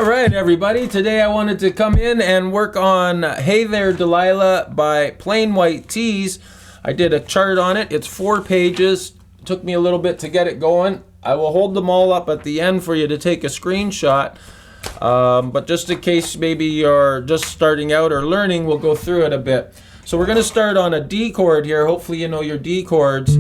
All right, everybody. Today I wanted to come in and work on Hey There, Delilah by Plain White Tees. I did a chart on it. It's 4 pages. Took me a little bit to get it going. I will hold them all up at the end for you to take a screenshot. But just in case maybe you're just starting out or learning, we'll go through it a bit. So we're going to start on a D chord here. Hopefully you know your D chords.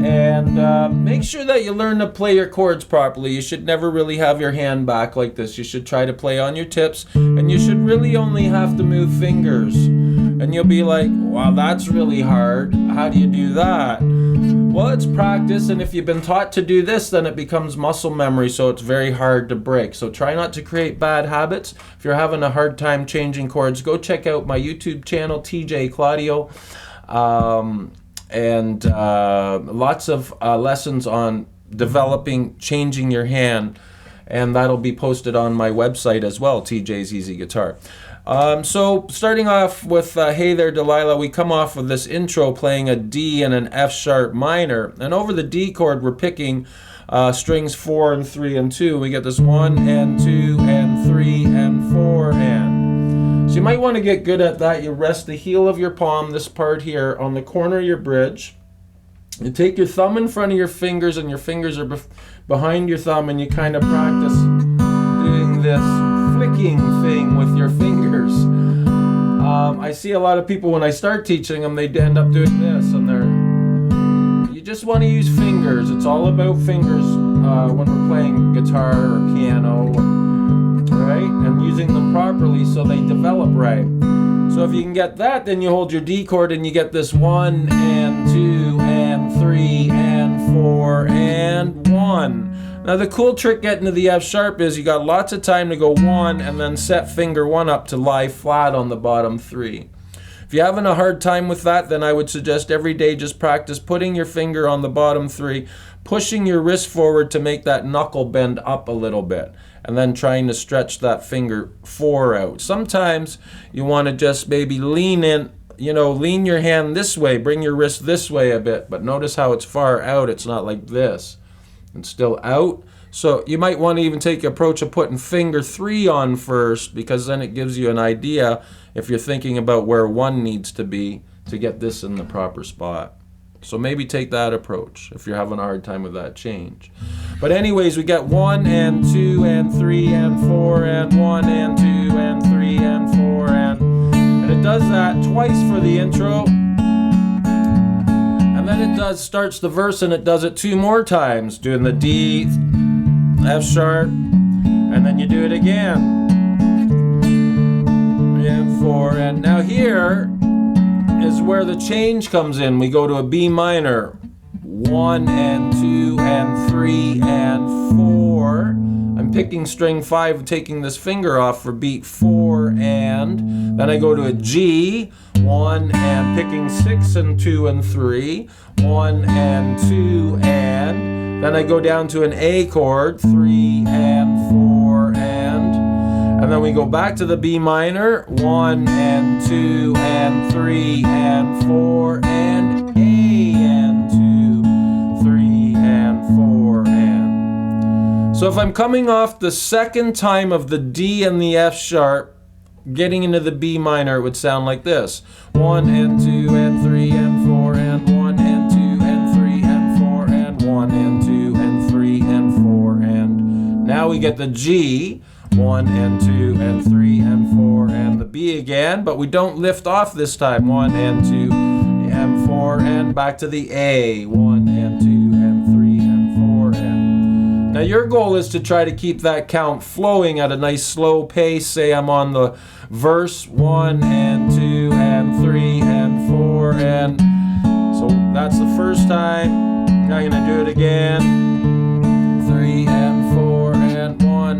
And make sure that you learn to play your chords properly. You should never really have your hand back like this. You should try to play on your tips. And you should really only have to move fingers. And you'll be like, wow, that's really hard. How do you do that? Well, it's practice. And if you've been taught to do this, then it becomes muscle memory. So it's very hard to break. So try not to create bad habits. If you're having a hard time changing chords, go check out my YouTube channel, TJ Claudio. And lots of lessons on developing, changing your hand, and that'll be posted on my website as well, TJ's Easy Guitar. So starting off with Hey There, Delilah, we come off with this intro playing a D and an F sharp minor, and over the D chord we're picking strings 4 and 3 and 2. We get this 1 and 2 and 3 and 4 and. So you might want to get good at that. You rest the heel of your palm, this part here, on the corner of your bridge. You take your thumb in front of your fingers, and your fingers are behind your thumb, and you kind of practice doing this flicking thing with your fingers. I see a lot of people, when I start teaching them, they end up doing this, and you just want to use fingers. It's all about fingers when we're playing guitar or piano. Right? And using them properly so they develop right. So if you can get that, then you hold your D chord and you get this 1 and 2 and 3 and 4 and 1. Now the cool trick getting to the F sharp is you got lots of time to go 1 and then set finger 1 up to lie flat on the bottom 3. If you're having a hard time with that, then I would suggest every day just practice putting your finger on the bottom 3, pushing your wrist forward to make that knuckle bend up a little bit, and then trying to stretch that finger 4 out. Sometimes you want to just maybe lean in, lean your hand this way, bring your wrist this way a bit, but notice how it's far out. It's not like this. It's still out. So you might want to even take the approach of putting finger 3 on first, because then it gives you an idea if you're thinking about where 1 needs to be to get this in the proper spot. So maybe take that approach if you're having a hard time with that change. But anyways, we get 1 and 2 and 3 and 4 and 1 and 2 and 3 and 4 and it does that twice for the intro. And then it starts the verse, and it does it 2 more times, doing the D, F sharp, and then you do it again. And 4, and now here is where the change comes in. We go to a B minor, 1 and 2 and 3 and 4. I'm picking string 5, taking this finger off for beat 4, and then I go to a G, 1 and picking 6 and 2 and 3, 1 and 2 and then I go down to an A chord, 3 and 4 and then we go back to the B minor, 1 and 2 and 3 and 4 and A and 2, 3 and 4 and. So if I'm coming off the second time of the D and the F sharp, getting into the B minor, it would sound like this. 1 and 2 and 3 and 4 and 1 and 2 and 3 and 4 and 1 and 2 and 3 and 4 and. Now we get the G. 1 and 2 and 3 and 4 and the B again, but we don't lift off this time. 1 and 2 and 4 and back to the A. 1 and 2 and 3 and 4 and. Now your goal is to try to keep that count flowing at a nice slow pace. Say I'm on the verse, 1 and 2 and 3 and 4 and. So that's the first time. Now I'm going to do it again. 3 and 4 and 1.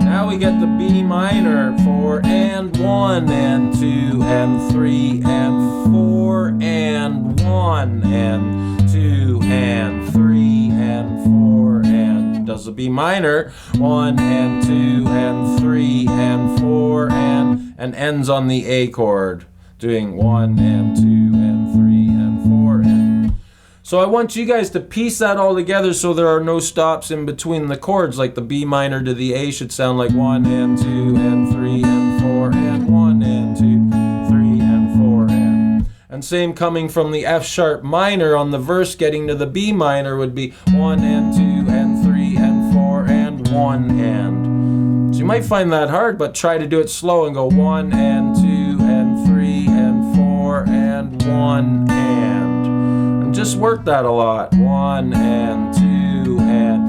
Now we get the B minor, 4 and 1 and 2 and 3 and 4 and 1 and 2 and 3 and 4 and does the B minor, 1 and 2 and 3 and 4 and ends on the A chord, doing 1 and 2 and 3 and 4 and. So I want you guys to piece that all together so there are no stops in between the chords. Like the B minor to the A should sound like 1 and 2 and 3 and 4 and 1 and 2, 3 and 4 and same coming from the F sharp minor on the verse getting to the B minor would be 1 and 2 and 3 and 4 and 1 and. So you might find that hard, but try to do it slow and go 1 and 2 and 3 and 4 and 1 and just work that a lot. 1 and 2 and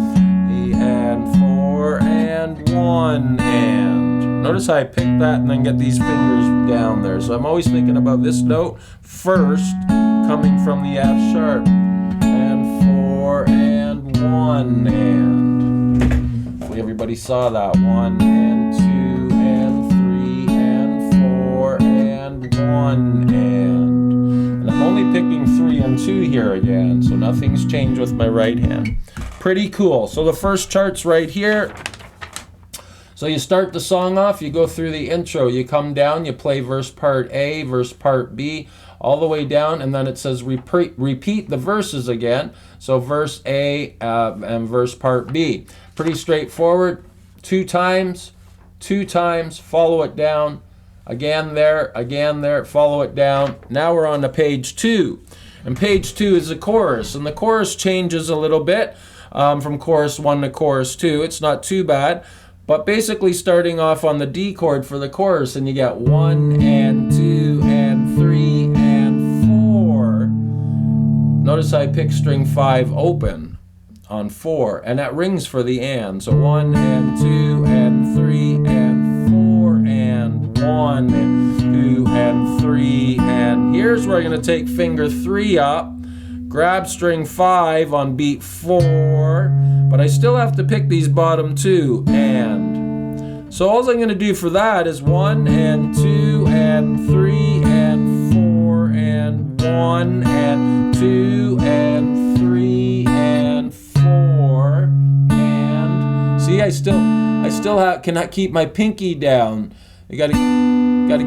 4 and 1 and. Notice how I pick that and then get these fingers down there. So I'm always thinking about this note first, coming from the F sharp. And 4 and 1 and. Hopefully everybody saw that. 1 and 2 and 3 and 4 and 1 and I'm only picking 3 and 2 here again, so nothing's changed with my right hand. Pretty cool. So the first chart's right here. So you start the song off, you go through the intro, you come down, you play verse part A, verse part B, all the way down, and then it says repeat the verses again. So verse A and verse part B. Pretty straightforward. 2 times, follow it down. Again there, follow it down. Now we're on to page 2. And page 2 is the chorus. And the chorus changes a little bit from chorus 1 to chorus 2. It's not too bad. But basically starting off on the D chord for the chorus, and you get 1 and 2 and 3 and 4. Notice I pick string 5 open on 4, and that rings for the and. So 1 and 2 and 3 and 4 and 1 and 2 and 3 and here's where I'm going to take finger 3 up, grab string 5 on beat 4, but I still have to pick these bottom 2 and. So all I'm going to do for that is 1 and 2 and 3 and 4 and 1 and 2 and 3 and 4 and. See, I still cannot keep my pinky down. You gotta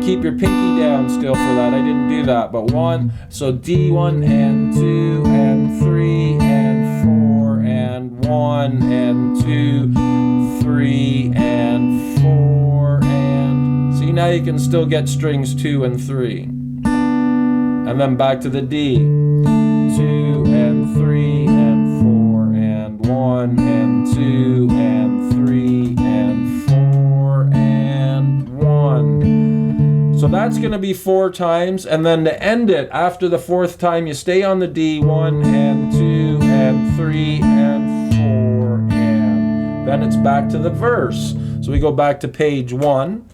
keep your pinky down still for that. I didn't do that, but 1. So D1 and 2 and 3 and 4 and 1 and 2, 3 and 4 and. See, now you can still get strings 2 and 3. And then back to the D. 2 and 3 and 4 and 1 and 2 and 3 and 4 and 1. So that's going to be 4 times, and then to end it, after the 4th time, you stay on the D, 1 and 2 and 3 and 4 and then it's back to the verse. So we go back to page 1,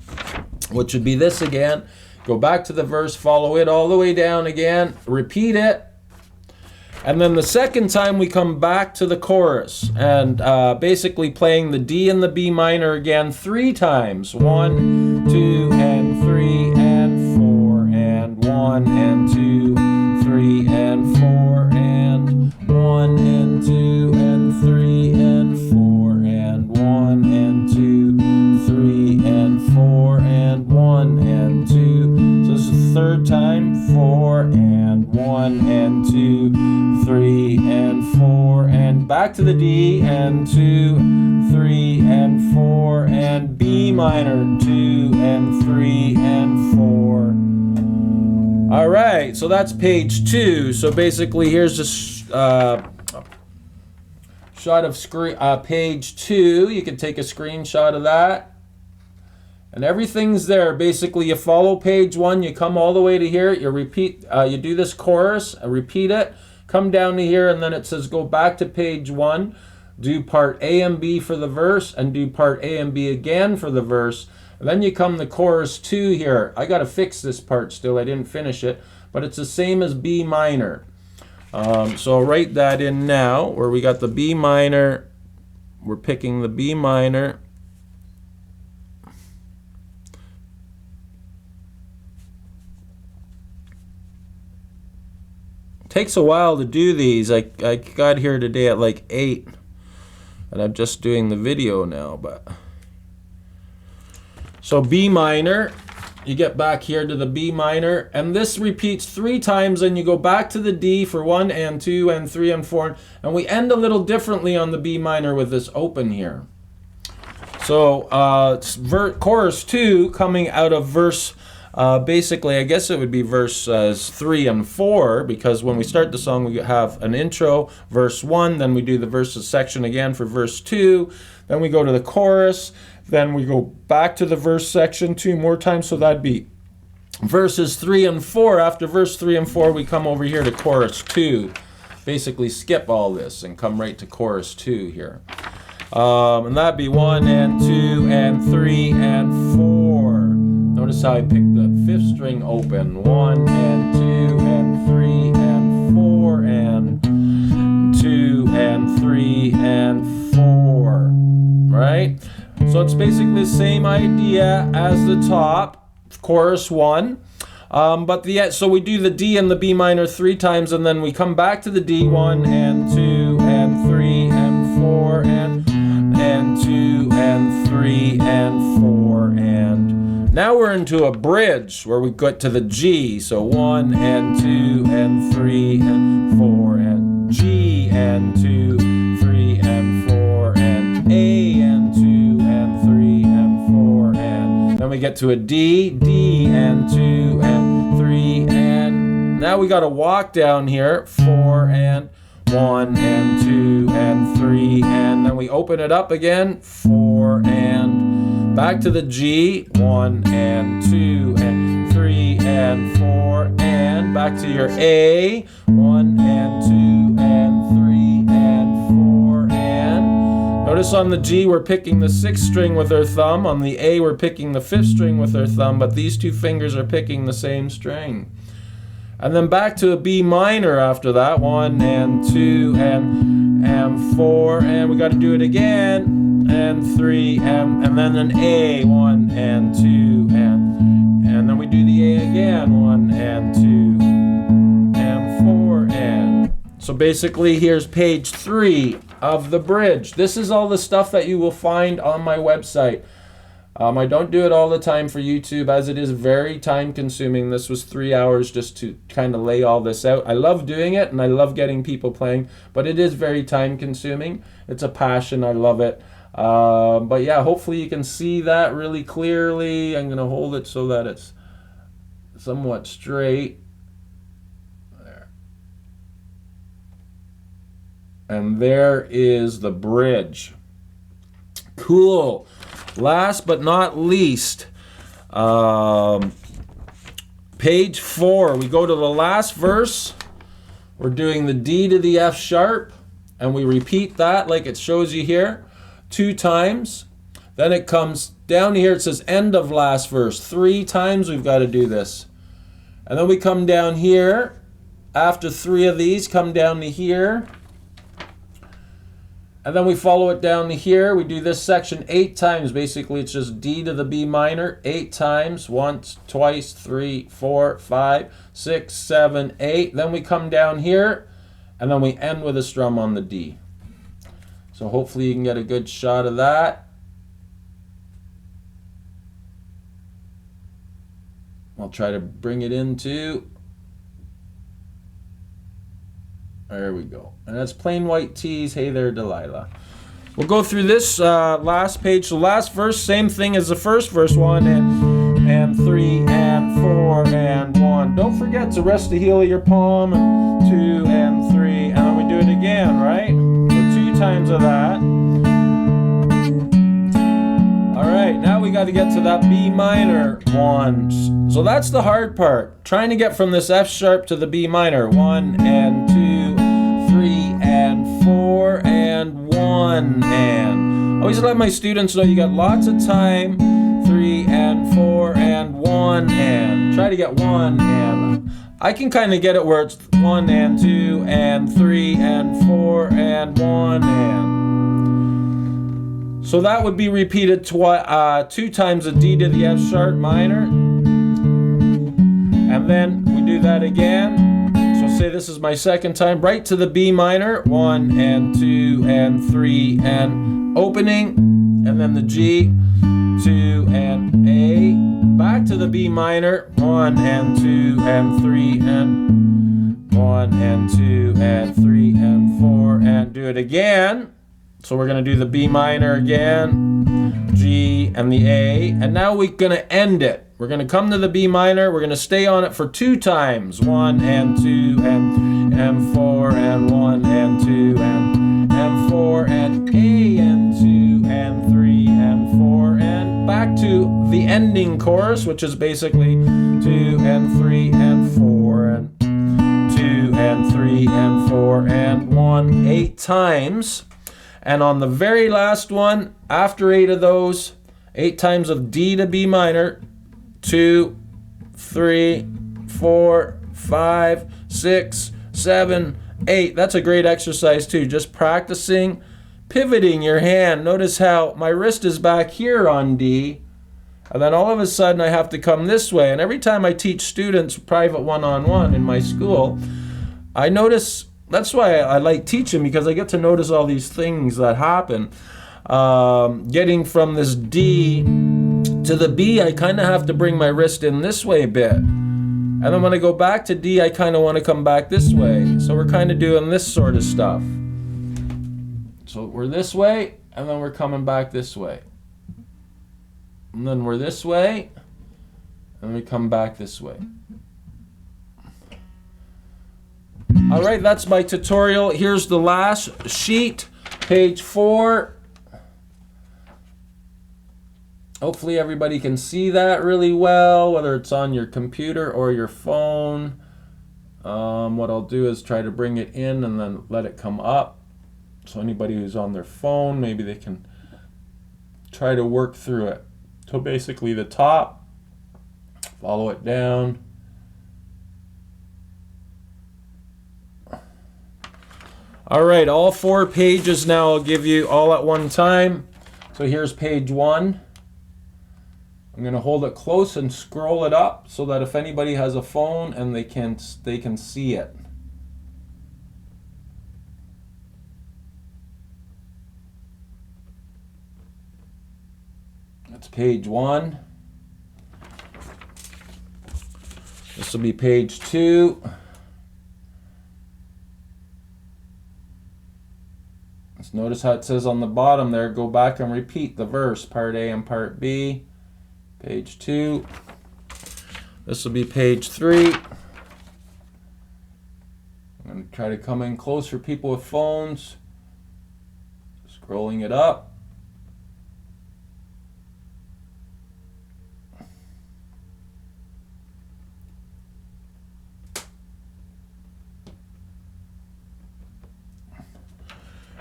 which would be this again. Go back to the verse, follow it all the way down again, repeat it. And then the second time we come back to the chorus and basically playing the D and the B minor again 3 times. 1, 2, and 3, and 4, and 1, and 2, 3, and 4, and 1, and 2, and 3, and 4, and 1, and 2, 3, and 4, and 1, and 2. So this is the 3rd time. 4, and 1, and 2, 3, and 4, and back to the D, and 2, 3, and 4, and B minor, 2, and 3, and 4. All right, so that's page 2. So basically, here's a shot of page 2. You can take a screenshot of that. And everything's there. Basically, you follow page 1, you come all the way to here, you repeat, you do this chorus, repeat it, come down to here, and then it says go back to page 1, do part A and B for the verse, and do part A and B again for the verse. And then you come to chorus 2 here. I got to fix this part still, I didn't finish it, but it's the same as B minor. So I'll write that in now, where we got the B minor, we're picking the B minor. Takes a while to do these. I got here today at like 8, and I'm just doing the video now. But so B minor, you get back here to the B minor, and this repeats 3 times, and you go back to the D for 1 and 2 and 3 and 4, and we end a little differently on the B minor with this open here. So chorus 2 coming out of verse, basically I guess it would be verses 3 and 4, because when we start the song we have an intro, verse 1, then we do the verses section again for verse 2, then we go to the chorus, then we go back to the verse section 2 more times, so that'd be verses 3 and 4. After verse 3 and 4 we come over here to chorus 2. Basically skip all this and come right to chorus 2 here. And that'd be 1 and 2 and 3 and 4. Notice how I picked the 5th string open. 1 and 2 and 3 and 4 and 2 and 3 and 4. Right? So it's basically the same idea as the top, chorus 1. So we do the D and the B minor 3 times, and then we come back to the D, 1 and 2 and 3 and 4 and 2 and 3 and 4, and now we're into a bridge where we get to the G. So 1 and 2 and 3 and 4 and G and 2, 3 and 4 and A and 2 and 3 and 4, and then we get to a D, D and 2 and 3, and now we got to walk down here, 4 and 1 and 2 and 3, and then we open it up again, 4 and back to the G, 1 and 2 and 3 and 4, and back to your A, 1 and 2 and 3 and 4, and notice on the G we're picking the 6th string with our thumb, on the A we're picking the 5th string with our thumb, but these 2 fingers are picking the same string. And then back to a B minor after that, 1 and 2 and 4, and we got to do it again, and 3 and then an A, 1 and 2 and then we do the A again, 1 and 2 and 4, and so basically here's page 3 of the bridge. This is all the stuff that you will find on my website. I don't do it all the time for YouTube, as it is very time consuming. This was 3 hours just to kind of lay all this out. I love doing it and I love getting people playing, but it is very time consuming. It's a passion, I love it. But yeah, hopefully you can see that really clearly. I'm going to hold it so that it's somewhat straight. There. And there is the bridge. Cool. Last but not least, page 4, we go to the last verse. We're doing the D to the F sharp, and we repeat that like it shows you here 2 times. Then it comes down here, it says end of last verse. 3 times we've got to do this. And then we come down here, after 3 of these, come down to here. And then we follow it down to here. We do this section 8 times. Basically, it's just D to the B minor 8 times. Once, twice, 3, 4, 5, 6, 7, 8. Then we come down here, and then we end with a strum on the D. So hopefully you can get a good shot of that. I'll try to bring it into... There we go. And that's plain white tees. Hey there, Delilah. We'll go through this last page. The last verse, same thing as the first verse. 1 and 3 and 4 and 1. Don't forget to rest the heel of your palm. And 2 and 3. And then we do it again, right? So 2 times of that. All right, now we got to get to that B minor 1. So that's the hard part. Trying to get from this F sharp to the B minor. 1 and 2, 3 and 4 and 1 and. I always let my students know you got lots of time. 3 and 4 and 1 and. Try to get 1 and. I can kind of get it where it's 1 and 2 and 3 and 4 and 1 and. So that would be repeated 2 times a D to the F sharp minor. And then we do that again. So say this is my second time. Right to the B minor. 1 and 2 and 3 and opening. and then the G, 2 and A, back to the B minor, 1 and 2 and 3 and 1 and 2 and 3 and 4, and do it again. So we're going to do the B minor again, G and the A, and now we're going to end it. We're going to come to the B minor, we're going to stay on it for 2 times, 1 and 2 and 3 and 4 and 1 and 2 and 4 and A and 2 and 3 and 4 and back to the ending chorus, which is basically 2 and 3 and 4 and 2 and 3 and 4 and 1, 8 times. And on the very last one, after 8 of those, 8 times of D to B minor, 2, 3, 4, 5, 6, 7, 8. That's a great exercise too, just practicing pivoting your hand. Notice how my wrist is back here on D, and then all of a sudden I have to come this way. And every time I teach students private one-on-one in my school, I notice, that's why I like teaching, because I get to notice all these things that happen. Getting from this D to the B, I kind of have to bring my wrist in this way a bit. And then when I go back to D, I kind of want to come back this way. So we're kind of doing this sort of stuff. So we're this way, and then we're coming back this way. And then we're this way, and we come back this way. All right, that's my tutorial. Here's the last sheet, page 4. Hopefully everybody can see that really well, whether it's on your computer or your phone. What I'll do is try to bring it in and then let it come up. So anybody who's on their phone, maybe they can try to work through it. So basically the top, follow it down. All right, all 4 pages now I'll give you all at one time. So here's page 1. I'm going to hold it close and scroll it up so that if anybody has a phone and they can see it. That's page 1. This will be page 2. Let's notice how it says on the bottom there, go back and repeat the verse, part A and part B. Page 2. This will be page 3. I'm going to try to come in close for people with phones. Scrolling it up.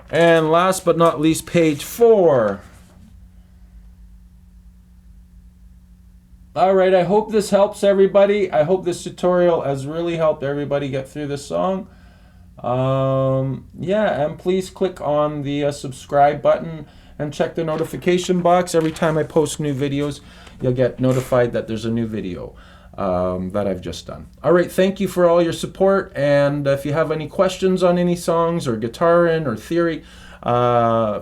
And last but not least, page 4. All right, I hope this helps everybody. I hope this tutorial has really helped everybody get through this song. Yeah, and please click on the subscribe button and check the notification box. Every time I post new videos, you'll get notified that there's a new video that I've just done. All right, thank you for all your support. And if you have any questions on any songs or guitaring or theory,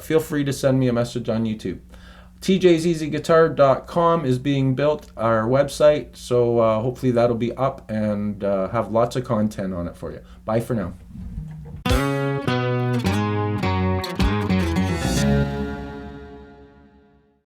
feel free to send me a message on YouTube. tjseasyguitar.com is being built, our website, so hopefully that'll be up and have lots of content on it for you. Bye for now.